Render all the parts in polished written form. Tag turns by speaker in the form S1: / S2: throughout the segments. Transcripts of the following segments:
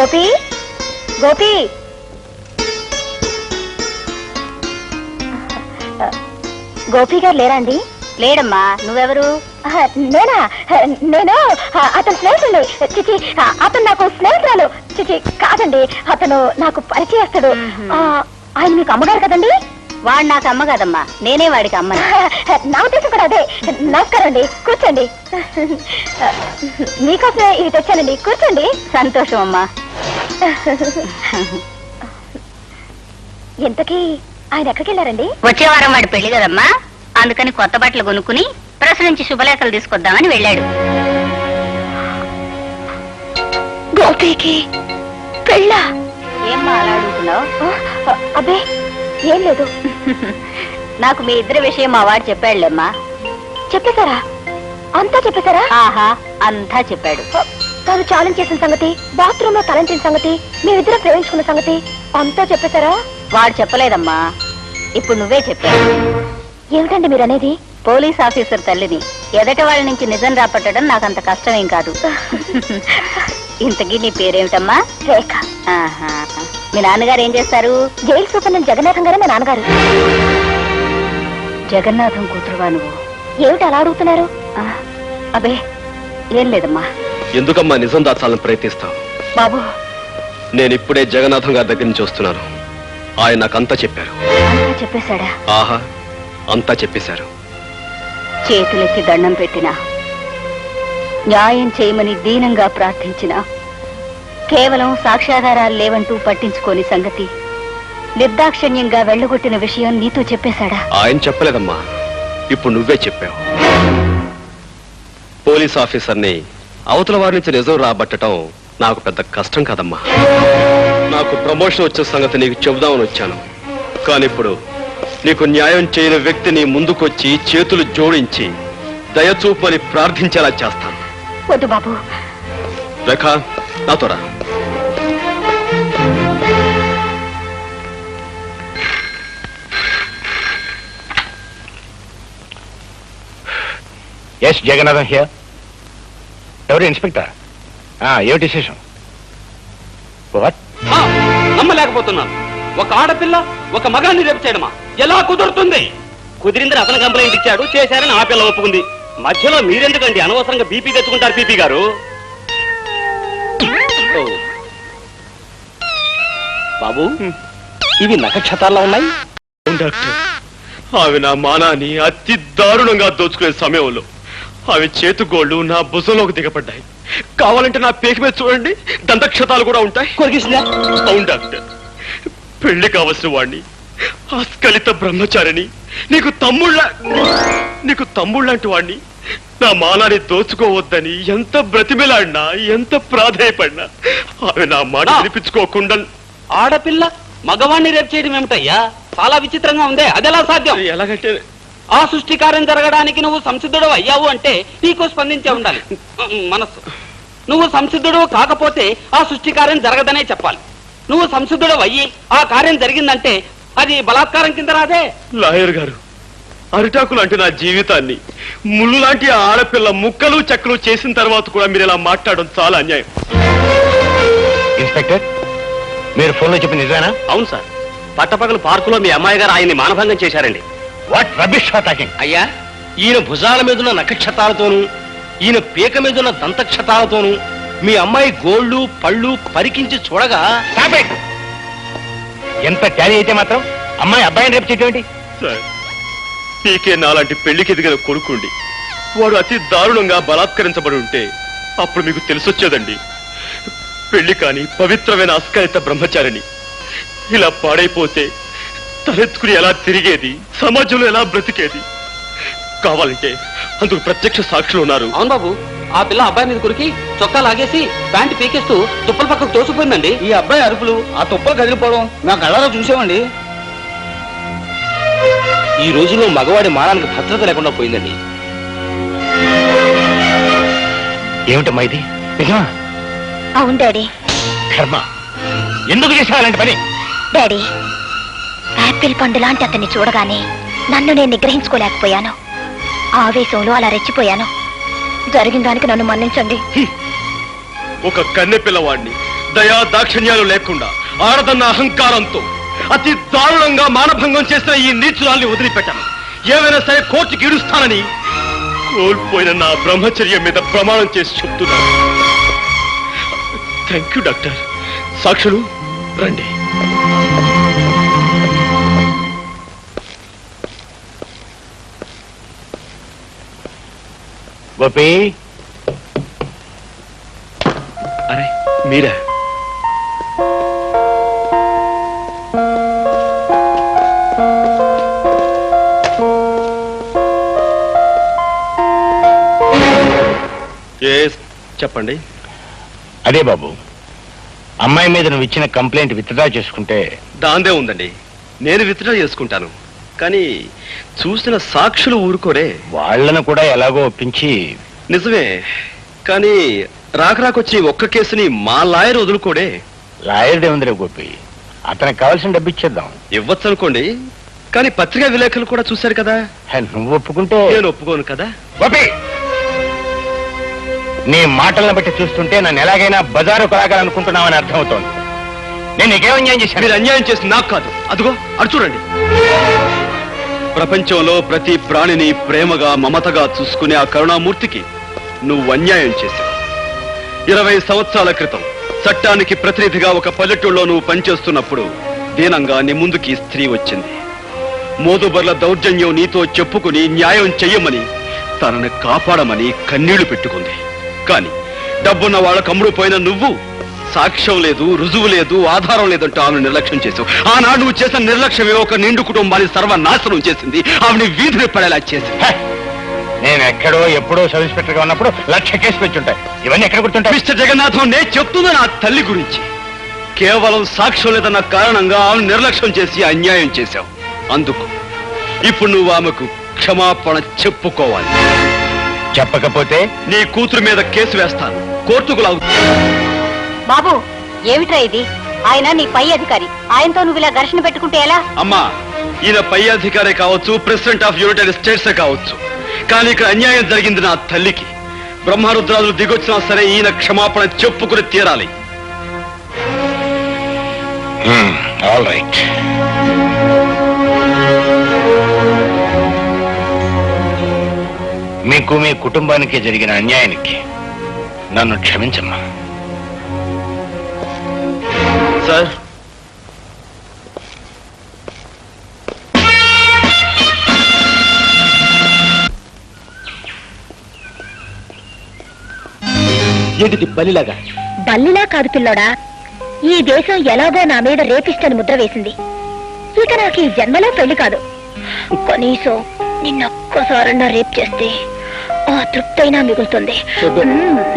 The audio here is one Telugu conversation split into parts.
S1: గోపి గోపి గోపి గారు లేరా అండి? లేడమ్మా. నువ్వెవరు? నేనా? నేను అతను స్నేహితుడు. చిచి, అతను నాకు స్నేహితురాలు. చిచి కాదండి, అతను నాకు పరిచయస్తాడు. ఆయన మీకు అమ్మగారు కదండి? వాడు నాకు అమ్మ కదమ్మా, నేనే వాడికి అమ్మ. నా ఉద్దేశం కూడా అదే. నమస్కారం అండి, కూర్చోండి. మీకోసమే ఇవి తెచ్చానండి, కూర్చోండి. సంతోషం అమ్మా. ఇంతకీ ఆయన ఎక్కడికి వెళ్ళారండి? వచ్చే వారం వాడి పెళ్లి కదమ్మా, అందుకని కొత్త బట్టలు కొనుక్కుని ప్రెస్ నుంచి శుభలేఖలు తీసుకొద్దామని వెళ్ళాడు. గోపికి పెళ్ళా? ఏమ్మా అలా అడుగుతున్నావు? అబ్బే ఏం లేదు. నాకు మీ ఇద్దరి విషయం మా వాడు చెప్పాడులేమ్మా. చెప్పేశారా? అంతా చెప్పేశారా? ఆహా, అంతా చెప్పాడు. తను ఛాలెంజ్ చేసిన సంగతి, బాత్రూమ్ లో తలంచిన సంగతి, మేమిద్దరం ప్రేమించుకున్న సంగతి అంతా చెప్పేశారా? వాడు చెప్పలేదమ్మా, ఇప్పుడు నువ్వే చెప్పావు. ఏమిటండి మీరు అనేది? పోలీస్ ఆఫీసర్ తల్లిని ఎదటి వాళ్ళ నుంచి నిజం రాపట్టడం నాకంత కష్టమేం కాదు. ఇంతకీ నీ పేరేమిటమ్మా? రేఖ. మీ నాన్నగారు ఏం చేస్తారు? జైలు సూపర్ జగన్నాథం గారే మా నాన్నగారు. జగన్నాథం కూతురువా నువ్వు? ఏమిటి అలా అడుగుతున్నారు? అబే ఏం లేదమ్మా.
S2: ఎందుకమ్మా నిజం దాచాలని ప్రయత్నిస్తావు?
S1: బాబు,
S2: నేను ఇప్పుడే జగన్నాథం గారి దగ్గర నుంచి వస్తున్నాను. ఆయన నాకంతా చెప్పారు.
S1: అంతా చెప్పేశాడా?
S2: ఆహా, అంతా చెప్పేశారు.
S1: చేతులెత్తి దండం పెట్టినా, న్యాయం చేయమని దీనంగా ప్రార్థించిన, కేవలం సాక్ష్యాధారాలు లేవంటూ పట్టించుకోని సంగతి, నిర్దాక్షిణ్యంగా వెళ్ళగొట్టిన విషయం నీతో చెప్పేశాడా?
S2: ఆయన చెప్పలేదమ్మా, ఇప్పుడు నువ్వే చెప్పావు. పోలీస్ ఆఫీసర్ని అవతల వారి నుంచి నిజం రాబట్టడం నాకు పెద్ద కష్టం కాదమ్మా. నాకు ప్రమోషన్ వచ్చే సంగతి నీకు చెబుదామని వచ్చాను. కానీ ఇప్పుడు నీకు న్యాయం చేయని వ్యక్తిని ముందుకొచ్చి చేతులు జోడించి దయచూపని ప్రార్థించేలా చేస్తాను.
S1: వద్దు బాబు.
S2: రేఖ, నాతో రా.
S3: S Jagannatham here. ఎవరు? ఇన్స్పెక్టర్. ఏమిటి విశేషం?
S4: నమ్మలేకపోతున్నాను. ఒక ఆడపిల్ల ఒక మగాన్ని రేపు చేయడమా? ఎలా కుదురుతుంది? కుదిరిందని అతను కంప్లైంట్ ఇచ్చాడు, చేశారని ఆ పిల్ల ఒప్పుకుంది. మధ్యలో మీరెందుకండి అనవసరంగా బీపీ తెచ్చుకుంటారు? పీపీ గారు, బాబు ఇవి నక్షత్రాల్లో ఉన్నాయి.
S2: డాక్టర్, అవి నా మానాన్ని అతి దారుణంగా దోచుకునే సమయంలో అవి చేతుగోళ్లు నా భుజంలోకి దిగబడ్డాయి. కావాలంటే నా పేక మీద చూడండి, దంతక్షతాలు కూడా ఉంటాయి. అవును డాక్టర్, పెళ్లి కావలసిన వాణ్ణి, ఆస్కలిత బ్రహ్మచారిని, నీకు తమ్ముళ్ళంటి వాణ్ణి నా మానాన్ని దోచుకోవద్దని ఎంత బ్రతిమిలాడినా, ఎంత ప్రాధేయపడినా అవి నా మాట వినిపించుకోకుండా.
S4: ఆడపిల్ల మగవాణ్ణి రేపు చేయడం ఏమిటయ్యా? చాలా విచిత్రంగా ఉందే. అదెలా సాధ్యం?
S2: ఎలాగంటే
S4: ఆ సృష్టి కార్యం జరగడానికి నువ్వు సంసిద్ధుడు అయ్యావు అంటే నీకు స్పందించే ఉండాలి మనస్సు. నువ్వు సంసిద్ధుడు కాకపోతే ఆ సృష్టి కార్యం జరగదనే చెప్పాలి. నువ్వు సంసిద్ధుడు అయ్యి ఆ కార్యం జరిగిందంటే అది బలాత్కారం కింద రాదే.
S2: లాయర్ గారు, అరిటాకులు అంటే నా జీవితాన్ని ముళ్ళు లాంటి ఆడపిల్ల ముక్కలు చెక్కలు చేసిన తర్వాత కూడా మీరు ఇలా మాట్లాడడం చాలా అన్యాయం.
S3: ఇన్స్పెక్టర్, మీరు ఫోన్లో చెప్పిన నిజమేనా?
S4: అవును సార్, పట్టపగలు పార్కులో మీ అమ్మాయి గారు ఆయన్ని మానభంగం చేశారండి.
S3: What rubbish talking?
S4: అయ్యా, ఈయన భుజాల మీదున్న నక్షత్రాలతోనూ ఈయన పీక మీదున్న దంతక్షతాలతోనూ మీ అమ్మాయి గోళ్లు పళ్ళు పరికించి చూడగా
S3: ఎంత ట్యాలీ అయితే మాత్రం అమ్మాయి అబ్బాయిని రేపు చేయటం
S2: సార్, పీకే నాలాంటి పెళ్లికి ఎదిగిన కొడుకుండి వాడు అతి దారుణంగా బలాత్కరించబడి ఉంటే అప్పుడు మీకు తెలిసొచ్చేదండి. పెళ్లి కాని పవిత్రమైన అస్కలిత బ్రహ్మచారిని ఇలా పాడైపోతే తలెత్తుకుని ఎలా తిరిగేది, సమాజంలో ఎలా బ్రతికేది? కావాలంటే అందుకు ప్రత్యక్ష సాక్షులు ఉన్నారు.
S4: అవును బాబు, ఆ పిల్ల అబ్బాయి మీద కురికి చొక్కా లాగేసి ప్యాంటు పీకేస్తూ తుప్పల పక్కకు తోసిపోయిందండి.
S5: ఈ అబ్బాయి అరుపులు, ఆ తుప్పలు కదిలిపోవడం నా కళ్ళలో చూసామండి.
S4: ఈ రోజుల్లో మగవాడి మానానికి భద్రత లేకుండా పోయిందండి.
S3: ఏమిటమ్మా ఇది? నిజమా?
S1: అవును డాడీ.
S3: కర్మ, ఎందుకు చేసావు అలాంటి పని?
S1: డాడీ, యాపిల్ పండు లాంటి అతన్ని చూడగానే నన్ను నేను నిగ్రహించుకోలేకపోయాను. ఆవేశంలో అలా రెచ్చిపోయాను. జరిగిన దానికి నన్ను మన్నించండి.
S2: ఒక కన్నె పిల్లవాడిని దయా దాక్షిణ్యాలు లేకుండా ఆడదన్న అహంకారంతో అతి దారుణంగా మానభంగం చేసిన ఈ నీచురాల్ని వదిలిపెట్టాను. ఏమైనా సరే కోర్టుకి ఈడుస్తానని కోల్పోయిన నా బ్రహ్మచర్యం మీద ప్రమాణం చేసి చెప్తున్నాను. Thank you doctor. సాక్షులు రండి.
S3: గోపి,
S2: అరే మీరా? చెప్పండి.
S3: అదే బాబు, అమ్మాయి మీద నువ్వు ఇచ్చిన కంప్లైంట్ విత్డ్రా చేసుకుంటే.
S2: దాందే ఉందండి, నేను విత్డ్రా చేసుకుంటాను. కానీ చూసిన సాక్షులు ఊరుకోరే.
S3: వాళ్ళను కూడా ఎలాగో ఒప్పించి.
S2: నిజమే, కానీ రాకరాకొచ్చి ఒక్క కేసుని మా లాయర్ వదులుకోడే.
S3: లాయర్డే ఉందిరే గోపి, అతనికి కావాల్సిన డబ్బు ఇచ్చేద్దాం.
S2: ఇవ్వచ్చు అనుకోండి, కానీ పత్రికా విలేకరులు కూడా చూశారు కదా.
S3: నువ్వు ఒప్పుకుంటే.
S2: నేను ఒప్పుకోను కదా.
S3: గోపి, నీ మాటలను బట్టి చూస్తుంటే నన్ను ఎలాగైనా బజారు కొలాగాలనుకుంటున్నావని అర్థమవుతోంది. నేను నీకేం అన్యాయం చేశాను?
S2: మీరు అన్యాయం చేసి నాకు కాదు, అదిగో అడు చూడండి. ప్రపంచంలో ప్రతి ప్రాణిని ప్రేమగా మమతగా చూసుకునే ఆ కరుణామూర్తికి నువ్వు అన్యాయం చేశావు. 20 సంవత్సరాల క్రితం చట్టానికి ప్రతినిధిగా ఒక పల్లెటూళ్ళలో నువ్వు పనిచేస్తున్నప్పుడు దీనంగా నీ ముందుకి స్త్రీ వచ్చింది. మోదుబర్ల దౌర్జన్యం నీతో చెప్పుకుని న్యాయం చెయ్యమని, తనని కాపాడమని కన్నీళ్లు పెట్టుకుంది. కాని డబ్బున్న వాళ్ళకు అమ్ముడు పోయిన నువ్వు సాక్ష్యం లేదు, రుజువు లేదు, ఆధారం లేదంటూ ఆమెను నిర్లక్ష్యం చేసావు. ఆనాడు నువ్వు చేసిన నిర్లక్ష్యమే ఒక నిండు కుటుంబాన్ని సర్వనాశనం చేసింది. ఆమెని వీధిని పడేలా చేసింది.
S3: నేను ఎక్కడో ఎప్పుడో సబ్ ఇన్స్పెక్టర్ గా ఉన్నప్పుడు 1,00,000 కేసులు వచ్చుంటాయి. ఇవన్నీ ఎక్కడ గుర్తుంటాయి?
S2: మిస్టర్ జగన్నాథం, నేను చెప్తున్నా నా తల్లి గురించి. కేవలం సాక్ష్యం లేదన్న కారణంగా ఆమెను నిర్లక్ష్యం చేసి అన్యాయం చేశావు. అందుకు ఇప్పుడు నువ్వు ఆమెకు క్షమాపణ చెప్పుకోవాలి.
S3: చెప్పకపోతే
S2: నీ కూతురు మీద కేసు వేస్తాను, కోర్టుకు లాగు.
S1: బాబు, ఏమిట్రా ఇది? ఆయన నీ పై అధికారి, ఆయనతో నువ్వు ఇలా ఘర్షణ పెట్టుకుంటే ఎలా?
S2: అమ్మా, ఈయన పై అధికారే కావచ్చు, ప్రెసిడెంట్ ఆఫ్ యునైటెడ్ స్టేట్స్ కావచ్చు, కానీ ఇక్కడ అన్యాయం జరిగింది నా తల్లికి. బ్రహ్మరుద్రాదులు దిగొచ్చినా సరే ఈయన క్షమాపణ చెప్పుకుని తీరాలి.
S3: All right. మీకు మీ కుటుంబానికి జరిగిన అన్యాయానికి నన్ను క్షమించమ్మా.
S2: సార్, ఏంటిది బలిలాగా?
S1: బల్లిలా కాదు పిల్లోడా, ఈ దేశం ఎలాగో నా మీద రేపిస్టని ముద్ర వేసింది. ఇక నాకు ఈ జన్మలో పెళ్లి కాదు. కనీసం నిన్నొక్కసారన్నా రేప్ చేస్తే ఆ తృప్తైనా మిగులుతుంది.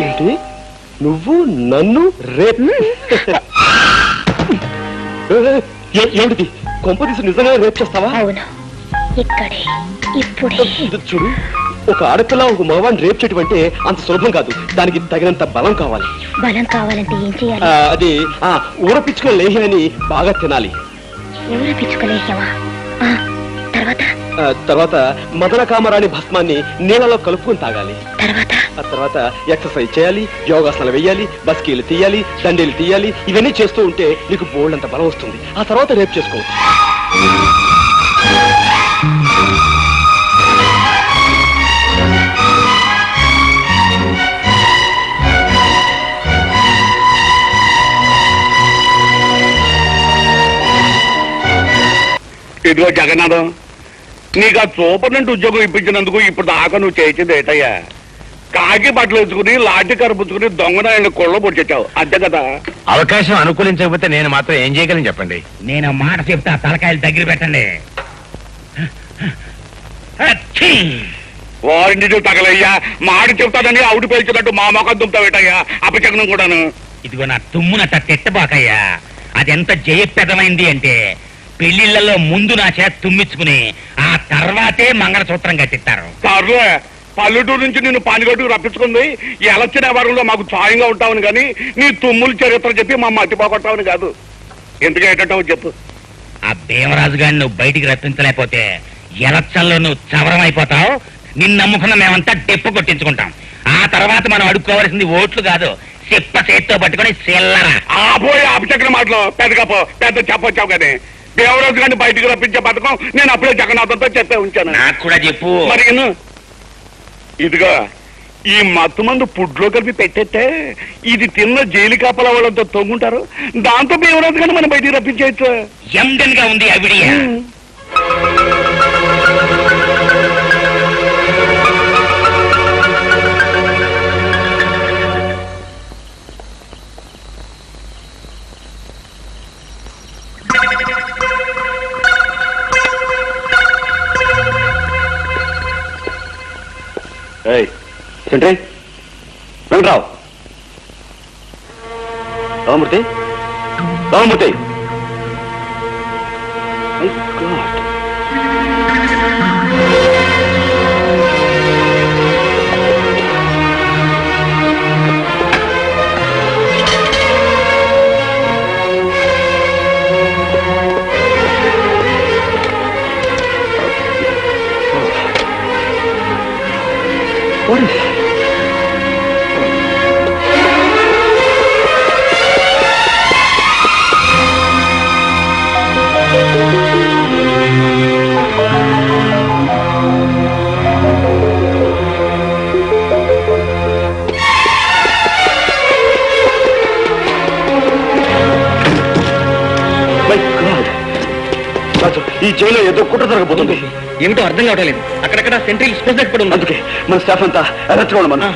S2: ఏంటి, నువ్వు నన్ను రేప్? ఏమిటి, కొంపదీసి నిజంగా రేప్ చేస్తావా?
S1: అవును, ఇక్కడే ఇప్పుడే.
S2: చూడు, ఒక ఆడపిల్ల ఒక మగవాడిని రేప్ చేయడం అంటే అంత సులభం కాదు. దానికి తగినంత బలం కావాలి.
S1: బలం కావాలంటే ఏం చేయాలి?
S2: అది ఊర పిచ్చుకుని లేహ్యాన్ని బాగా తినాలి.
S1: ఊర పిచ్చుకలేయమా?
S2: తర్వాత మదన కామరాణి భస్మాన్ని నీళ్ళలో కలుపుకుని తాగాలి. ఆ తర్వాత ఎక్సర్సైజ్ చేయాలి, యోగాసనాలు వేయాలి, బస్కీలు తీయాలి, దండీలు తీయాలి. ఇవన్నీ చేస్తూ ఉంటే నీకు బోల్డంత బలం వస్తుంది. ఆ తర్వాత రేప్ చేసుకోవచ్చు.
S6: ఇదిగో జగన్నాథం, నీకు ఆ సూపరింటెండెంట్ ఉద్యోగం ఇప్పించినందుకు ఇప్పుడు దాకా నువ్వు చేసింది ఏటయ్యా? కాకి బట్టలు వేసుకుని లాఠీ కరుపుచ్చుకుని దొంగనాయని కొళ్ళ పొడిచావు, అంతే కదా?
S3: అవకాశం అనుకూలించకపోతే నేను మాత్రం ఏం చేయగలను చెప్పండి?
S7: నేను మాట చెప్తా, తలకాయలు దగ్గర పెట్టండి.
S6: వారింటి తగలయ్యా, మాట చెప్తాదని ఆవిడ పేల్చినట్టు మా మొఖం దుంపుతావేటయ్యా, అపచకనం కూడాను.
S7: ఇదిగో నా తుమ్మునట్ట తిట్టబాకయ్యా. అదెంత జయప్రదమైంది అంటే పెళ్లిళ్లలో ముందు నా చేత తుమ్మించుకుని ఆ తర్వాతే మంగళసూత్రం కట్టిస్తారు.
S6: సర్లే, పల్లెటూరు నుంచి నిన్ను పానిగట్టుకు రప్పించుకుంది ఎలక్షన్ వ్యవహారంలో మాకు సాయంగా ఉంటావని కానీ నీ తుమ్ములు చరిత్ర చెప్పి మా మట్టి పోగొట్టావని కాదు. ఎందుకు ఏంటంటావు చెప్పు.
S7: ఆ భీమరాజు గారిని నువ్వు బయటికి రప్పించలేకపోతే ఎలక్షన్లో నువ్వు చవరం అయిపోతావు. నిన్ను నమ్ముకున్న మేమంతా డెప్పు కొట్టించుకుంటాం. ఆ తర్వాత మనం అడుక్కోవాల్సింది ఓట్లు కాదు, చెప్ప చేత్తో పట్టుకొని చిల్లర.
S6: ఆపోయి అపచక్ర మాటలు పెద్ద చెప్పొచ్చావు కానీ దేవరాజు గారిని బయటికి రప్పించే పథకం నేను అప్పుడే జగన్నాథంతో చెప్పే ఉంచాను.
S7: నాకు కూడా చెప్పు.
S6: మరి ఇదిగో ఈ మత్తు మందు పుడ్లో కలిపి పెట్టేస్తే ఇది తిన్న జైలు కాపల వాళ్ళంతా తొంగుంటారు. దాంతో దేవరాజు గారిని మనం బయటికి రప్పించేయచ్చు.
S7: ఎండన్ గా ఉంది అవిడియా.
S2: వెంకట్రావు, రామమూర్తి, రామమూర్తి. ఈ జైల్లో ఏదో కుట్ర జరగబోతుంది.
S5: ఏమిటో అర్థం కావటం లేదు. అక్కడక్కడ సెంట్రల్ స్పేస్ పడి ఉంది.
S2: అందుకే మన స్టాఫ్ అంతా ఎరచుకోండి. మన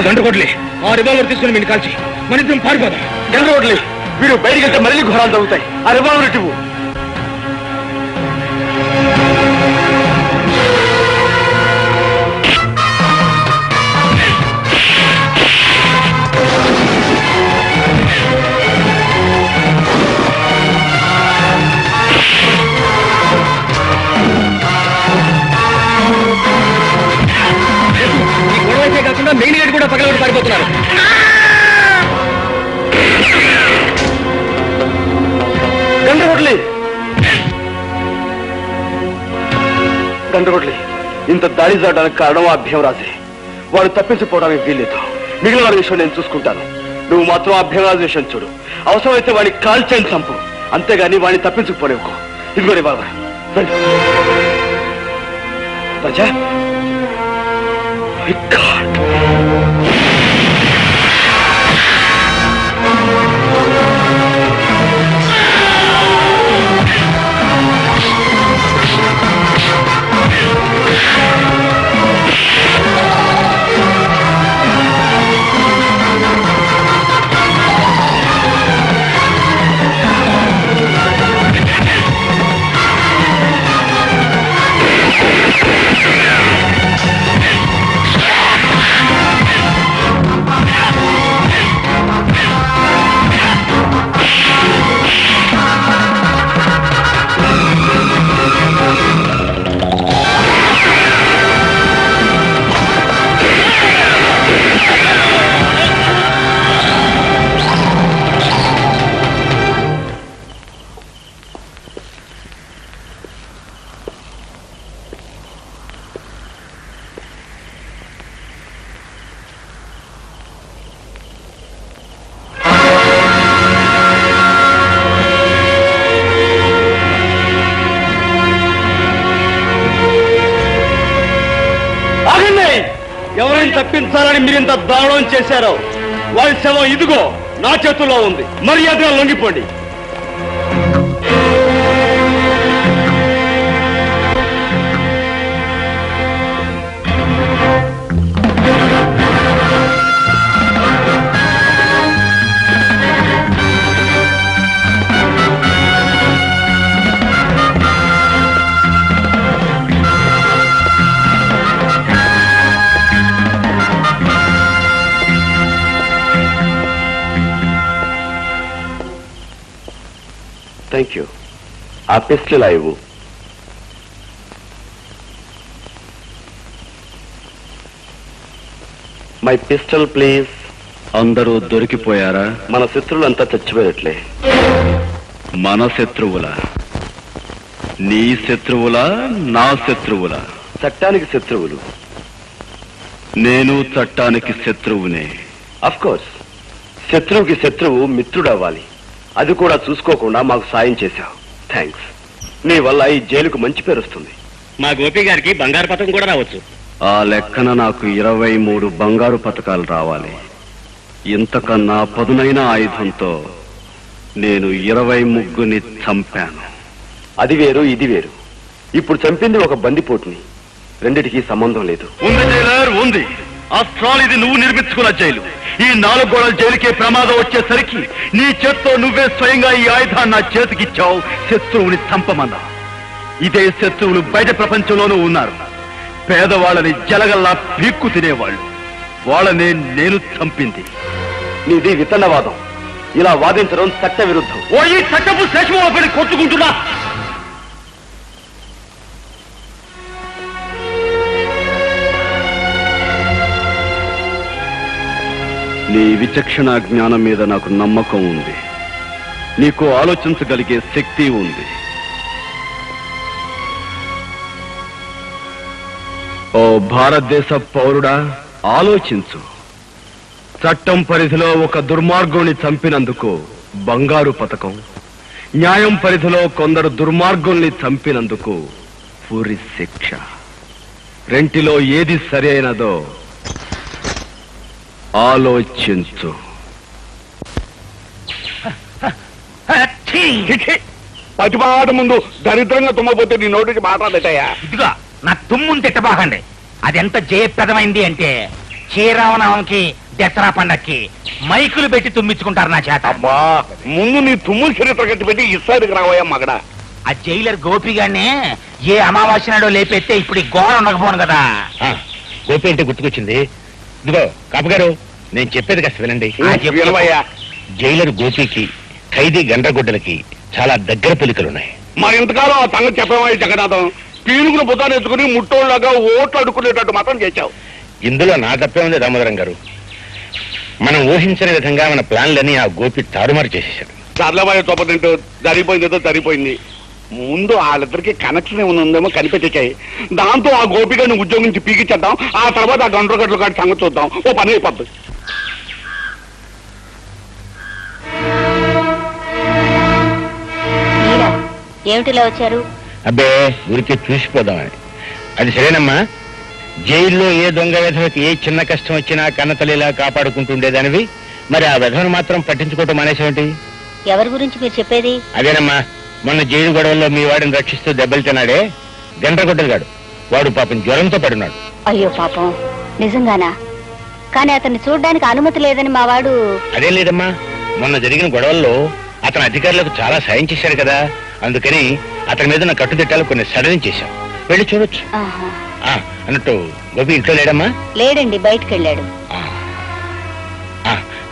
S5: గండ్రగొడ్లే ఆ రివాల్వర్ తీసుకుని మీరు కాల్చి మన ఇద్దరం పారిపోదాం.
S2: గండ్రగొడ్లే, వీరు బయటికి వెళ్తే మళ్ళీ ఘోరాలు జరుగుతాయి. ఆ రివాల్వర్ ఇవ్వు.
S5: కాకుండా మెయిన్ గేట్ కూడా పగలగొట్టి పారిపోతున్నారు.
S2: గండ్రగొడ్లే, ఇంత దాడి జరగడానికి కారణం ఆ భీమరాజే. వాడు తప్పించిపోవడానికి వీల్లేదు. మిగిలిన వారి విషయం నేను చూసుకుంటాను. నువ్వు మాత్రం అభ్యవాద విషయం చూడు. అవసరమైతే వాడిని కాల్చేని చంపు, అంతేగాని వాడిని తప్పించుకుపోలేవుకో. ఇదిగోరే బాబా రాజా. ఎవరైనా తప్పించాలని మీరింత దారుణం చేశారో వారి శవం ఇదిగో నా చేతుల్లో ఉంది. మర్యాదగా లొంగిపోండి. Thank you. ఆ పిస్టల్ ఇవ్వు. My pistol please. అందరూ దొరికిపోయారా? మన శత్రువులంతా చచ్చిపోయినట్లే. మన శత్రువులా? నీ శత్రువులా నా శత్రువులా? చట్టానికి శత్రువులు. నేను చట్టానికి శత్రువునే. అఫ్ కోర్స్ శత్రువుకి శత్రువు మిత్రుడు అవ్వాలి. అది కూడా చూసుకోకుండా మాకు సాయం చేశావు. థ్యాంక్స్. నీ వల్ల ఈ జైలుకు మంచి పేరు వస్తుంది.
S7: మా గోపి గారికి బంగారు పథకం కూడా రావచ్చు.
S2: ఆ లెక్కన నాకు 23 బంగారు పథకాలు రావాలి. ఇంతకన్నా పదునైన ఆయుధంతో నేను 23ని చంపాను. అది వేరు ఇది వేరు. ఇప్పుడు చంపింది ఒక బందిపోటుని. రెండిటికి సంబంధం లేదు. ఉంది జైలర్ ఉంది. ఆఫ్టర్ ఇది నువ్వు నిర్మించుకున్న జైలు. ఈ 4 గోడల జైలుకే ప్రమాదం వచ్చేసరికి నీ చేత్తో నువ్వే స్వయంగా ఈ ఆయుధాన్ని నా చేతికిచ్చావు. శత్రువుని చంపమన్నా. ఇదే శత్రువులు బయట ప్రపంచంలోనూ ఉన్నారు. పేదవాళ్ళని జలగల్లా పీక్కు తినేవాళ్ళు. వాళ్ళనే నేను చంపింది. నీది విత్తనవాదం. ఇలా వాదించడం చట్ట విరుద్ధం. ఓ ఈ చట్టపు శేషమోపడి కొట్టుకుంటున్నా. నీ విచక్షణ జ్ఞానం మీద నాకు నమ్మకం ఉంది. నీకు ఆలోచించగలిగే శక్తి ఉంది. ఓ భారతదేశ పౌరుడా, ఆలోచించు. చట్టం పరిధిలో ఒక దుర్మార్గుని చంపినందుకు బంగారు పథకం, న్యాయం పరిధిలో కొందరు దుర్మార్గుల్ని చంపినందుకు ఉరి శిక్ష. రెంటిలో ఏది సరి అయినదో ఆలోచించు.
S6: పతిపాట ముందు దరిద్రంగా తుమ్మపోతే నీ నోటికి మాట్లాడతాయా?
S7: ఇదిగా నా తుమ్ముని తిట్టబాకండి. అది ఎంత జయప్రదమైంది అంటే శ్రీరామనవమికి దసరా పండక్కి మైకులు పెట్టి తుమ్మించుకుంటారు నా చేత.
S6: అబ్బా, ముందు నీ తుమ్ముల చరిత్ర కట్టి పెట్టి ఇస్తాడికి రావయ్యా మగడ.
S7: ఆ జైలర్ గోపిగానే ఏ అమావాస్య నాడో లేపెత్తే ఇప్పుడు ఈ గోడ ఉండకపోను కదా.
S3: గోపి అంటే గుర్తుకొచ్చింది. ఇదిగో కాపుగారు, నేను చెప్పేది కాస్త వినండి.
S6: వినవయ్యా.
S3: జైలర్ గోపికి ఖైదీ గండ్రగొడ్డలకి చాలా దగ్గర పోలికలున్నాయి.
S6: మా ఇంతకాలం ఆ సంగతి చెప్పేవయ్య జగన్నాథం. పీనుగులు బుద్ధాన్ని ఎత్తుకుని ముట్టోళ్ళగా ఓట్లు అడుక్కునేటట్టు మాత్రం చేశావు.
S3: ఇందులో నా తప్పే ఉంది దామోదరం గారు. మనం ఊహించని విధంగా మన ప్లాన్లని ఆ గోపి తారుమారు చేసేశాడు.
S6: చర్లబాయ చొప్పతింటూ జరిగిపోయిందేదో జరిగిపోయింది. ముందు వాళ్ళిద్దరికి కనెక్షన్ ఏమైనా ఉందేమో కనిపెట్టించాయి. దాంతో ఆ గోపిగాని ఉద్యోగం నుంచి పీకిచ్చేద్దాం. ఆ తర్వాత ఆ గండ్రగడ్లు కాడి సంగతి చూద్దాం. ఓ పని అయిపోద్ది.
S1: ఏమిటిలా వచ్చారు?
S3: అబ్బే ఊరికే చూసిపోదామని. అది సరేనమ్మా, జైల్లో ఏ దొంగ విధవకి ఏ చిన్న కష్టం వచ్చినా కన్నతల్లిలా కాపాడుకుంటుండేదానివి, మరి ఆ విధవను మాత్రం పట్టించుకోవటం మానేసేమిటి?
S1: ఎవరి గురించి మీరు చెప్పేది?
S3: అదేనమ్మా, మొన్న జైలు గొడవల్లో మీ వాడిని రక్షిస్తూ దెబ్బలు తిన్నాడే గండ్రగొడ్డలుగాడు, వాడు పాపం జ్వరంతో పడున్నాడు.
S1: అయ్యో పాపం, నిజంగానా? కానీ అతన్ని చూడడానికి అనుమతి లేదని మా వాడు.
S3: అదేం లేదమ్మా, మొన్న జరిగిన గొడవల్లో అతను అధికారులకు చాలా సాయం చేశాడు కదా, అందుకని అతని మీద ఉన్న కట్టుదిట్టాలు కొన్ని సడలించేశాం. వెళ్ళి చూడొచ్చు.
S1: ఆహా.
S3: అన్నట్టు గోపి ఇంట్లో లేడమ్మా?
S1: లేడండి, బయటికి వెళ్ళాడు.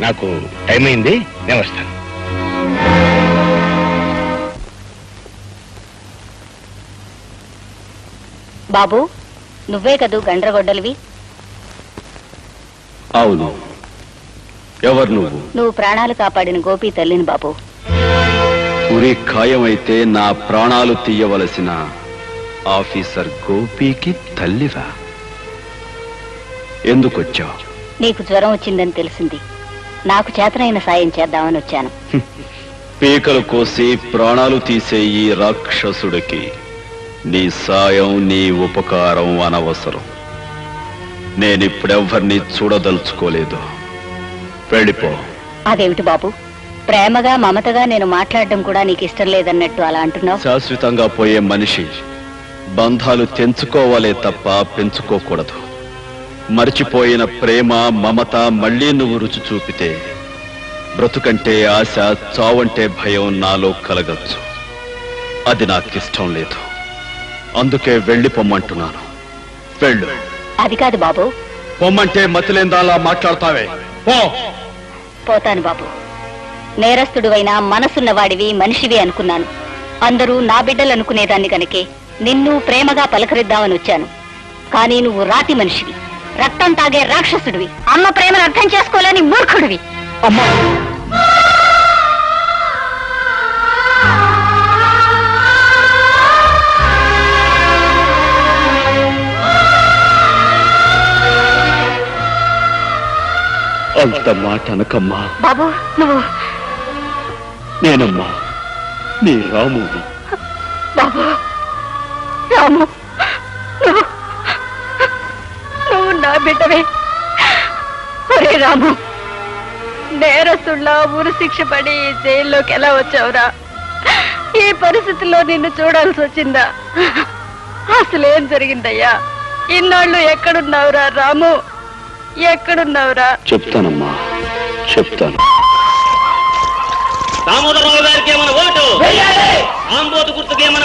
S3: నాకు టైం అయింది, నేను వస్తాను.
S1: బాబు, నువ్వే కదూ గండ్రగొడ్డలివి?
S2: అవును. ఎవరు నువ్వు?
S1: నువ్వు ప్రాణాలు కాపాడిన గోపి తల్లిని బాబు.
S2: ఉరి ఖాయమైతే నా ప్రాణాలు తీయవలసిన ఆఫీసర్ గోపీకి తల్లిరా? ఎందుకొచ్చావు?
S1: నీకు జ్వరం వచ్చిందని తెలిసింది. నాకు చేతనైన సాయం చేద్దామని వచ్చాను.
S2: పీకలు కోసి ప్రాణాలు తీసే ఈ రాక్షసుడికి నీ సాయం, నీ ఉపకారం అనవసరం. నేనిప్పుడెవ్వరినీ చూడదలుచుకోలేదు. వెళ్ళిపో.
S1: అదేమిటి బాబు, ప్రేమగా మమతగా నేను మాట్లాడడం కూడా నీకు ఇష్టం లేదన్నట్టు అలా అంటున్నావు?
S2: శాశ్వతంగా పోయే మనిషి బంధాలు తెంచుకోవాలే తప్ప పెంచుకోకూడదు. మరిచిపోయిన ప్రేమ, మమత మళ్ళీ నువ్వు రుచి చూపితే బ్రతుకంటే ఆశ, చావంటే భయం నాలో కలగచ్చు. అది నాకిష్టం లేదు. అందుకే వెళ్ళి పొమ్మంటున్నాను. వెళ్ళు.
S1: అది కాదు బాబు.
S2: పొమ్మంటే మతిలేందాలా మాట్లాడతావే? పో.
S1: పోతాను బాబు. నేరస్తుడువైనా మనసున్నవాడివి, మనిషివి అనుకున్నాను. అందరూ నా బిడ్డలు అనుకునేదాన్ని కనుకే నిన్ను ప్రేమగా పలకరిద్దామని వచ్చాను. కానీ నువ్వు రాతి మనిషివి, రక్తం తాగే రాక్షసుడివి, అమ్మ ప్రేమను అర్థం చేసుకోలేని మూర్ఖుడివి.
S2: అమ్మా, అంత మాట అనకమ్మా.
S1: బాబు, నువ్వు.
S2: నేనమ్మా నీ రాము.
S1: బాబు, రాము, నువ్వు నా బిడ్డవే. ఒరే రాము, నేరస్తుల్లా ఊరు శిక్ష పడి జైల్లోకి ఎలా వచ్చావురా? ఈ పరిస్థితుల్లో నిన్ను చూడాల్సి వచ్చిందా? అసలేం జరిగిందయ్యా? ఇన్నాళ్ళు ఎక్కడున్నావురా రాము? ఎక్కడున్నావురా?
S2: చెప్తానమ్మా, చెప్తాను.
S4: దామోదరరావు గారికి ఏమైనా ఓటు, ఆంబోతు గుర్తుకి ఏమైనా